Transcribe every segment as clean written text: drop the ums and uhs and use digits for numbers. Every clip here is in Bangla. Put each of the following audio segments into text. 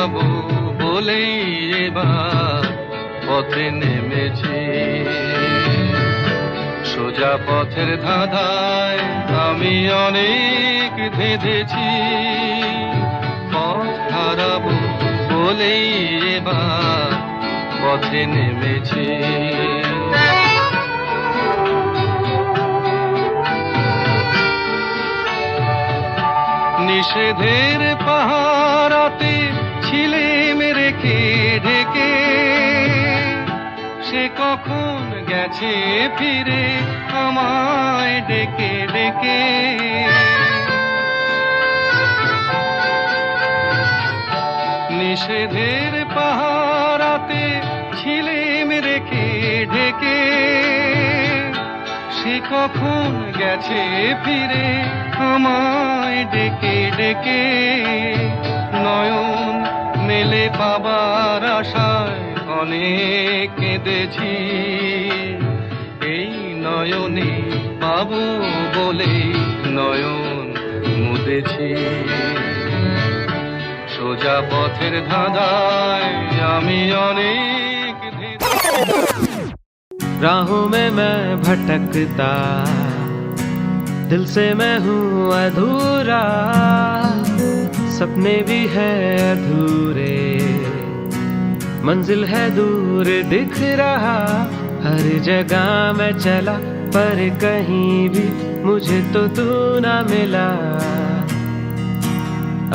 পাবো বলেই এবার পথে নেমেছি। সোজা পথের ধাঁধায় আমি অনেক ধেঁধেছি, পথ হারাবো বলেই এবার পথে নেমেছি। নিষেধের পাহারাতে ছিলেম রেখে ঢেকে, সে কখন গেছে ফিরে আমায় ডেকে ডেকে। নিষেধের পাহারাতে ছিলেম রেখে ঢেকে, সে কখন গেছে ফিরে আমায় ডেকে ডেকে। নয়ন মেলে পাবার আশায় অনেক কেঁদেছি, এই নয়নে পাবো বলে নয়ন মুদেছি। সোজা পথের ধাঁধায় আমি অনেক राहों में मैं भटकता, दिल से मैं हूँ अधूरा, सपने भी है अधूरे, मंजिल है दूर दिख रहा। हर जगह मैं चला पर कहीं भी मुझे तो तू ना मिला।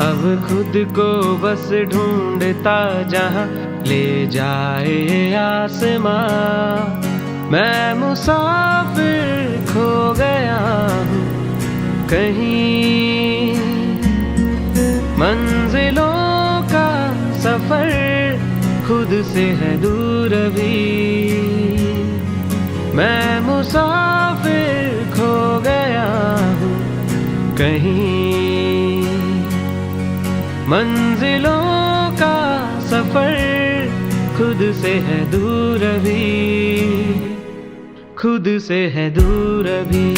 अब खुद को बस ढूंढता जहाँ ले जाए आसमां। मैं मुसाफिर खो गया हूँ कहीं, मंजिलों का सफर खुद से है दूर अभी। मैं मुसाफिर खो गया हूँ कहीं, मंजिलों का सफर खुद से है दूर अभी, खुद से है दूर अभी।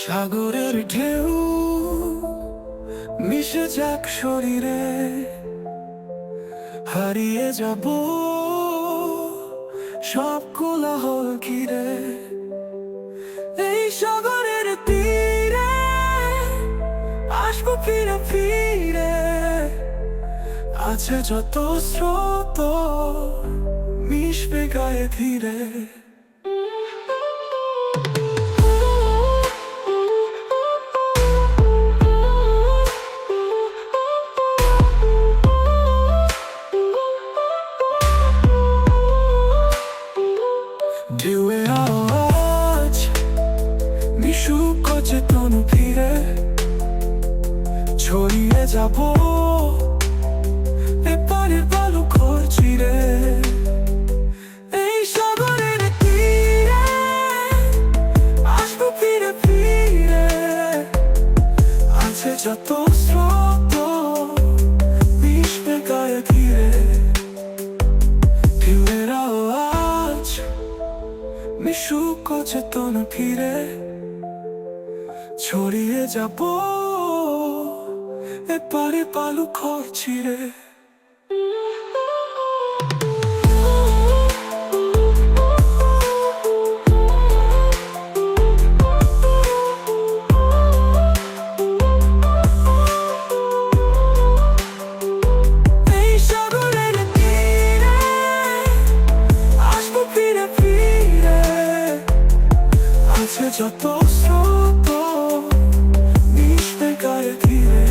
সাগরের ঢেউ মিশে যাক শরীরে, হারিয়ে যাব সব কোলাহল ঘিরে। এই সাগরের তীরে আসবো ফিরে ফিরে, আছে যত স্রোত মিশবে গায়ে ধীরে। ঢেউয়ের আওয়াজ মিশুক চেতন ফিরে, ছড়িয়ে যাব এপারের বালু ঘর চিরে। এই সাগরের তীরে আসবো ফিরে ফিরে, আছে যত স্রোত মিশবে গায়ে ধীরে। ঢেউয়ের আওয়াজ মিশুক চেতন ফিরে, ছড়িয়ে যাব এপারে বালু ঘর চিরে। এই সাগরের তীরে আসবো ফিরে ফিরে, আছে যত স্রোত মিশবে গায়ে ধীরে।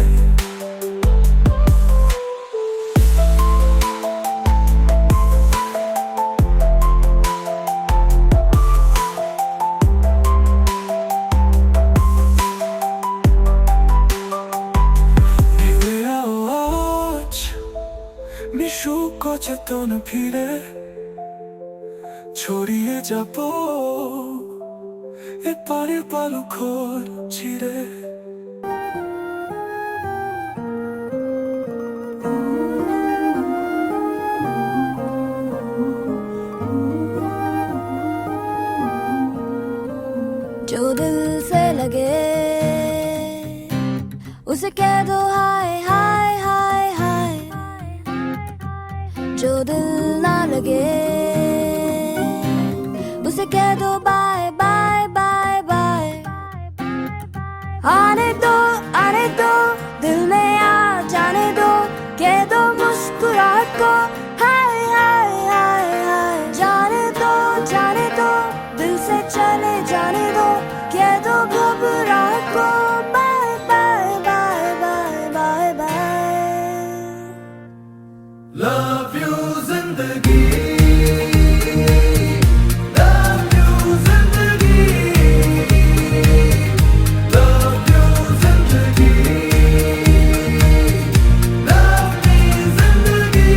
ঢেউয়ের আওয়াজ মিশুক চেতন ফিরে, ছড়িয়ে যাব এপারের পালখর ছিঁড়ে। जो दिल से लगे उसे कह दो हाय हाय हाय हाय, जो दिल ना लगे उसे कह दो बाय बाय बाय बाय। आने दो दिल में आ जाने दो, कह दो मुस्कुराहट को हाय हाय हाय हाय। जाने दो दिल से चले जाने दो, कह दो घबराहट को bye bye bye bye bye bye. Love you जिंदगी, love you जिंदगी, love you जिंदगी, love me जिंदगी।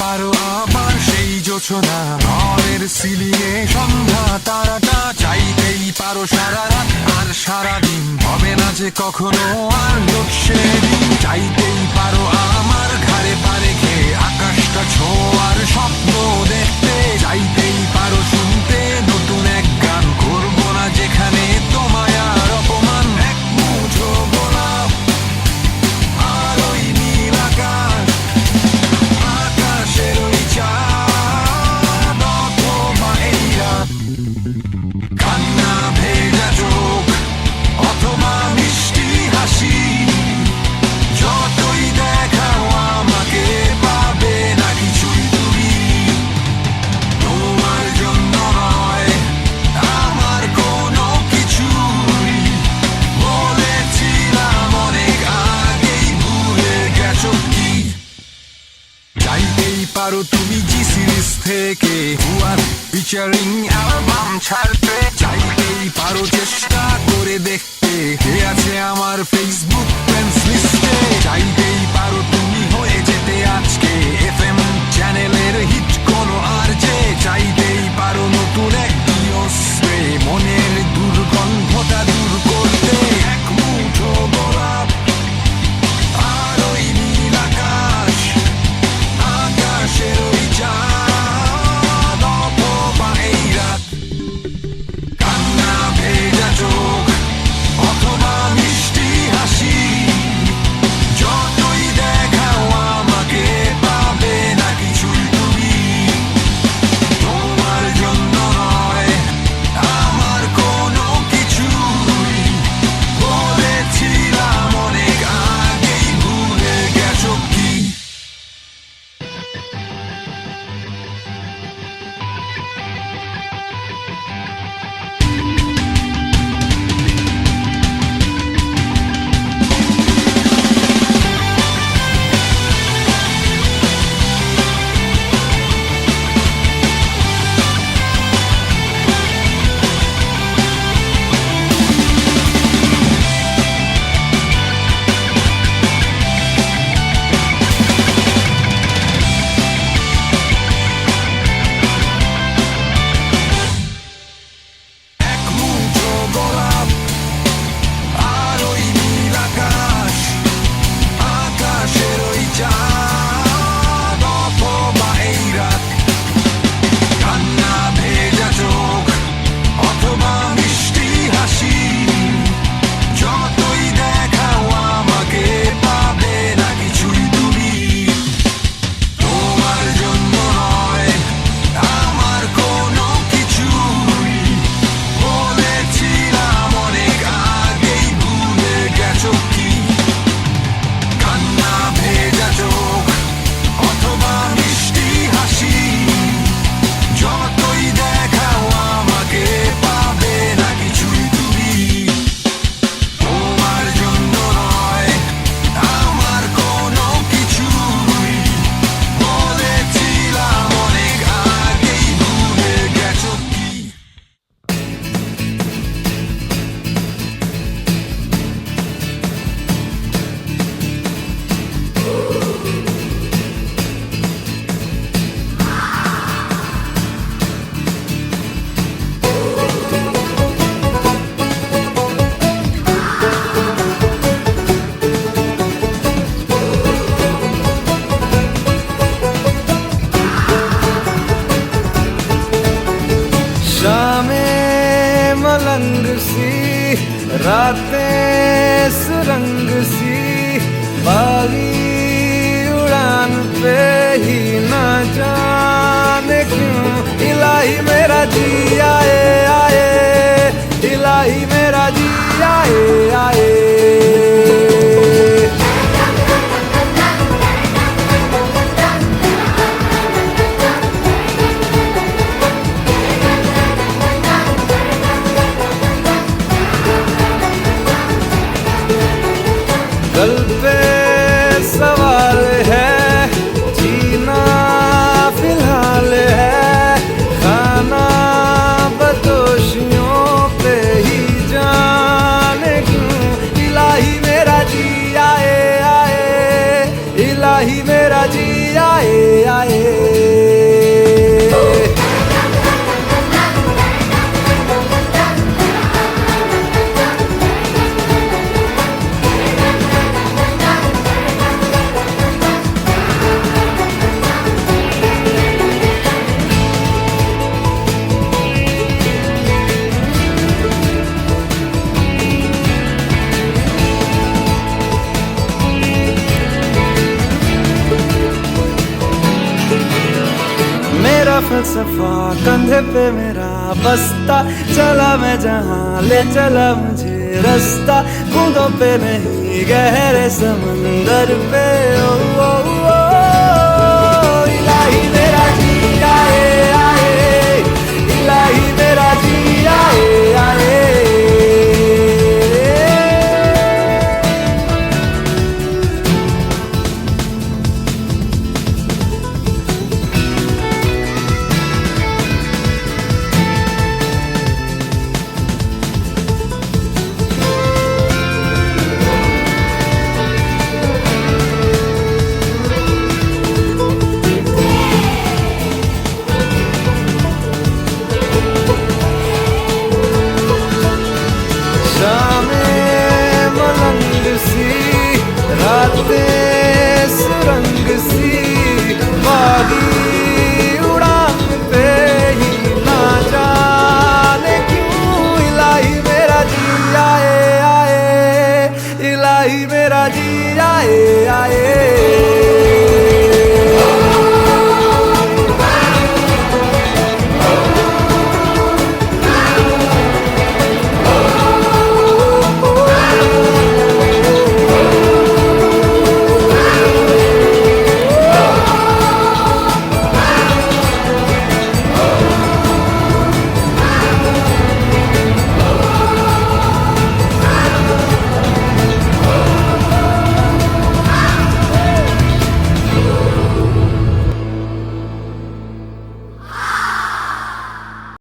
পারো আবার সেই জোছনা ঘরের সিলিয়ে সন্ধ্যা তারাটা, চাইতেই পারো সারা রাত আর সারা দিন হবে না যে কখনো আর লোডশেডিং। চাইতেই পারো আমার ঘাড়ে পা রেখে আকাশটা ছোঁয়ার স্বপ্ন দেখতে, চাইতেই পারো শুনতে নতুন এক গান, করবো না যেখানে তোমায় আর অপমান। এক মুঠো গোলাপ আর ওই নীল আকাশ, আকাশের ওই চাঁদ অথবা এই রাত, কান্না ভেজা চোখ অথবা মিষ্টি হাসি, যতই দেখাও আমাকে পাবে না কিছুই তুমি। তোমার জন্য নয় আমার কোনো কিছুই, বলেছিলাম অনেক আগেই, ভুলে গেছো কি? চাইতেই পারো তুমি জি সিরিজ থেকে হুয়ার ফিচারিং অ্যালবাম ছাড়তে, চাইতেই পারো চেষ্টা করে দেখতে কে আছে আমার ফেসবুক ফ্রেন্ডস লিস্টে, চাইতেই পারো তুমি হয়ে যেতে আজকে এফএম চ্যানেলের হিট কোনো আর যে, চাইতেই পারো নতুন একটি অস্ত্রে মনের দুর্গন্ধটা দূর করতে। এক মুঠো গোলাপ আর ওই নীল আকাশ, আকাশের ওই চাঁদ অথবা এই রাত, কান্না ভেজা मलंग सी, रातें सुरंग सी, बागी उड़ान पे ही ना जाने क्यों इलाही मेरा जी आए आए, इलाही मेरा जी आए आए। कल पे सवाल है, जीना फिलहाल है, खाना बदोशियों पे ही जाने क्यों इलाही मेरा जी आए आए, इलाही मेरा जी आए आए। मेरा फलसफा कंधे पे मेरा बस्ता, चला मैं जहाँ ले चला मुझे रास्ता, बूंदों पे नहीं गहरे समंदर पे ओ